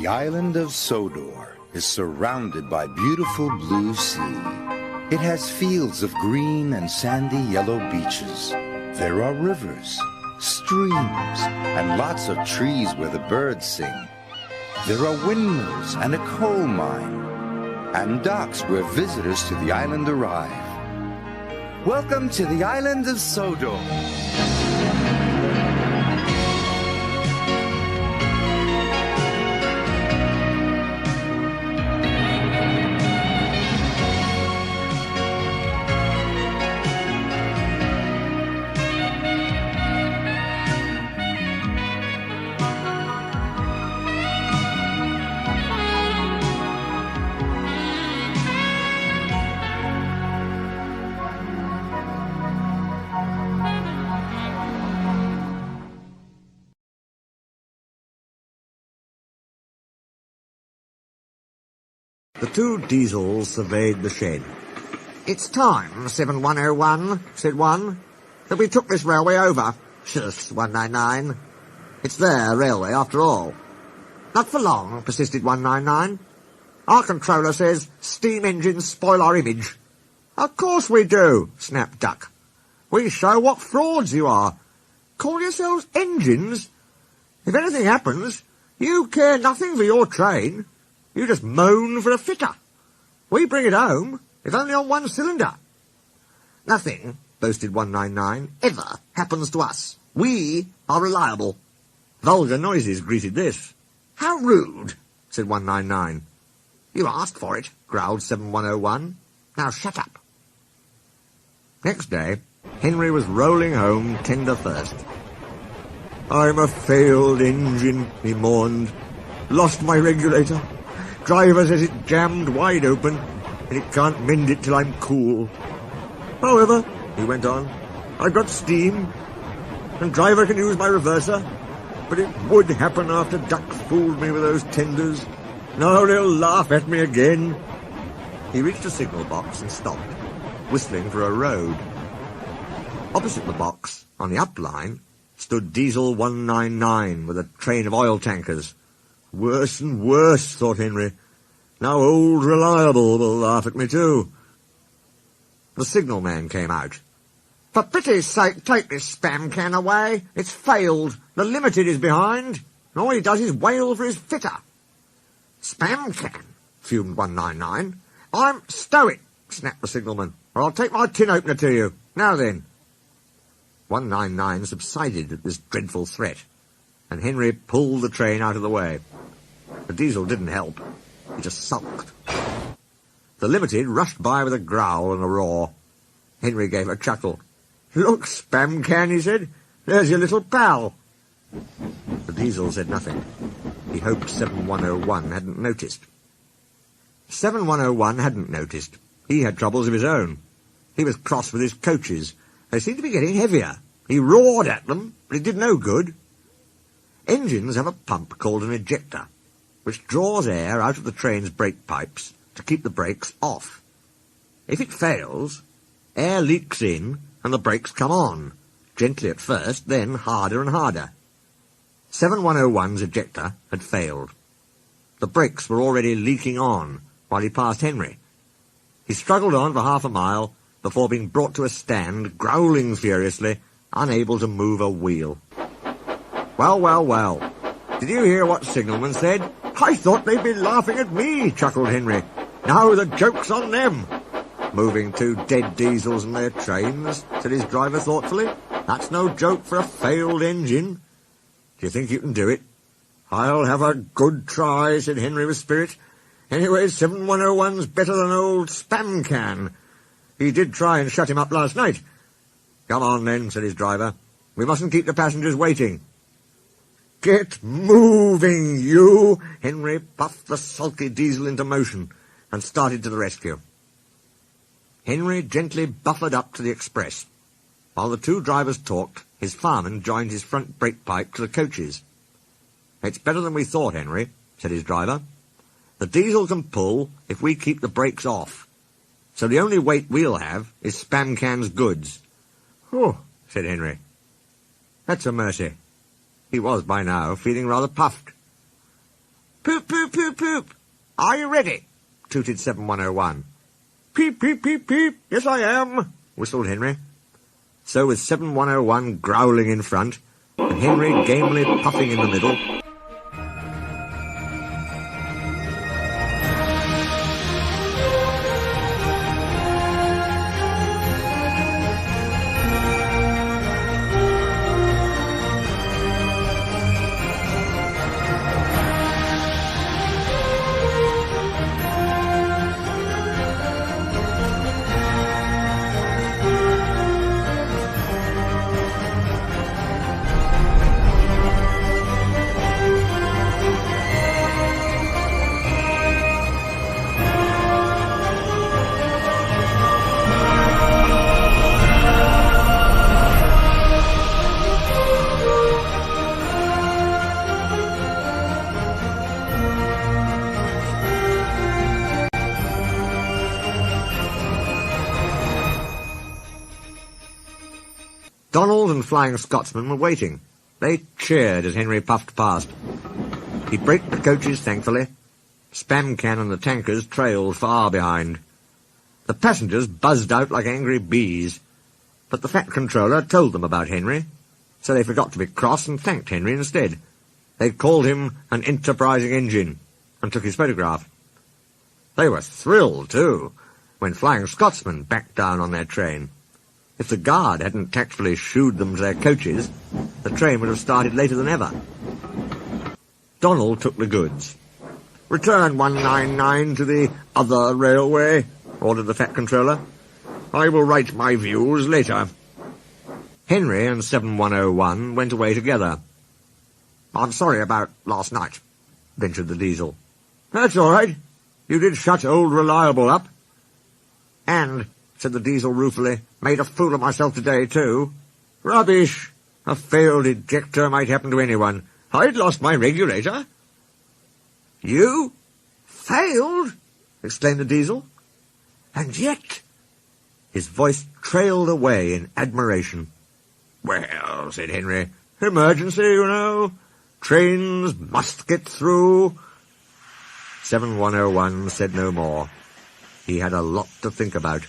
The island of Sodor is surrounded by beautiful blue sea. It has fields of green and sandy yellow beaches. There are rivers, streams, and lots of trees where the birds sing. There are windmills and a coal mine, and docks where visitors to the island arrive. Welcome to the island of Sodor. The two diesels surveyed the shed. "It's time, 7101, said one, that we took this railway over. Shush, 199. It's their railway, after all. Not for long, persisted 199. Our controller says steam engines spoil our image. Of course we do, snapped Duck. We show what frauds you are. Call yourselves engines? If anything happens, you care nothing for your train. You just moan for a fitter. We bring it home, if only on one cylinder. Nothing, boasted 199, ever happens to us. We are reliable. Vulgar noises greeted this. How rude, said 199. You asked for it, growled 7101. Now shut up. Next day, Henry was rolling home tender first. I'm a failed engine, he mourned. Lost my regulator. Driver says it jammed wide open, and it can't mend it till I'm cool. However, he went on, I've got steam, and driver can use my reverser, but it would happen after Duck fooled me with those tenders. Now they'll laugh at me again. He reached a signal box and stopped, whistling for a road. Opposite the box, on the up line, stood Diesel 199 with a train of oil tankers. Worse and worse, thought Henry. Now old Reliable will laugh at me too. The signalman came out. For pity's sake, take this spam can away. It's failed. The Limited is behind. And all he does is wail for his fitter. Spam can, fumed 199. Stow it, snapped the signalman, or I'll take my tin opener to you. Now then. 199 subsided at this dreadful threat, and Henry pulled the train out of the way. The diesel didn't help. He just sulked. The Limited rushed by with a growl and a roar. Henry gave a chuckle. Look, spam can, he said. There's your little pal. The diesel said nothing. He hoped 7101 hadn't noticed. 7101 hadn't noticed. He had troubles of his own. He was cross with his coaches. They seemed to be getting heavier. He roared at them, but it did no good. Engines have a pump called an ejector, which draws air out of the train's brake pipes to keep the brakes off. If it fails, air leaks in and the brakes come on, gently at first, then harder and harder. 7101's ejector had failed. The brakes were already leaking on while he passed Henry. He struggled on for half a mile before being brought to a stand, growling furiously, unable to move a wheel. Well, well, well. Did you hear what signalman said? I thought they'd be laughing at me, chuckled Henry. Now the joke's on them. Moving two dead diesels and their trains, said his driver thoughtfully. That's no joke for a failed engine. Do you think you can do it? I'll have a good try, said Henry with spirit. Anyway, 7101's better than old spam can. He did try and shut him up last night. Come on then, said his driver. We mustn't keep the passengers waiting. Get moving, you! Henry puffed the sulky diesel into motion and started to the rescue. Henry gently buffered up to the express. While the two drivers talked, his fireman joined his front brake pipe to the coaches. It's better than we thought, Henry, said his driver. The diesel can pull if we keep the brakes off. So the only weight we'll have is Spam Can's goods. Oh, said Henry. That's a mercy. He was, by now, feeling rather puffed. Poop, poop, poop, poop. Are you ready? Tooted 7101. Peep, peep, peep, peep. Yes, I am, whistled Henry. So was 7101 growling in front, and Henry gamely puffing in the middle. Donald and Flying Scotsman were waiting. They cheered as Henry puffed past. He braked the coaches thankfully. Spam Can and the tankers trailed far behind. The passengers buzzed out like angry bees. But the Fat Controller told them about Henry, so they forgot to be cross and thanked Henry instead. They called him an enterprising engine and took his photograph. They were thrilled, too, when Flying Scotsman backed down on their train. If the guard hadn't tactfully shooed them to their coaches, the train would have started later than ever. Donald took the goods. Return 199 to the other railway, ordered the Fat Controller. I will write my views later. Henry and 7101 went away together. I'm sorry about last night, ventured the Diesel. That's all right. You did shut old Reliable up. And, said the Diesel ruefully, made a fool of myself today, too. Rubbish! A failed ejector might happen to anyone. I'd lost my regulator. You? Failed? Exclaimed the Diesel. And yet... His voice trailed away in admiration. Well, said Henry, emergency, you know. Trains must get through. 7101 said no more. He had a lot to think about.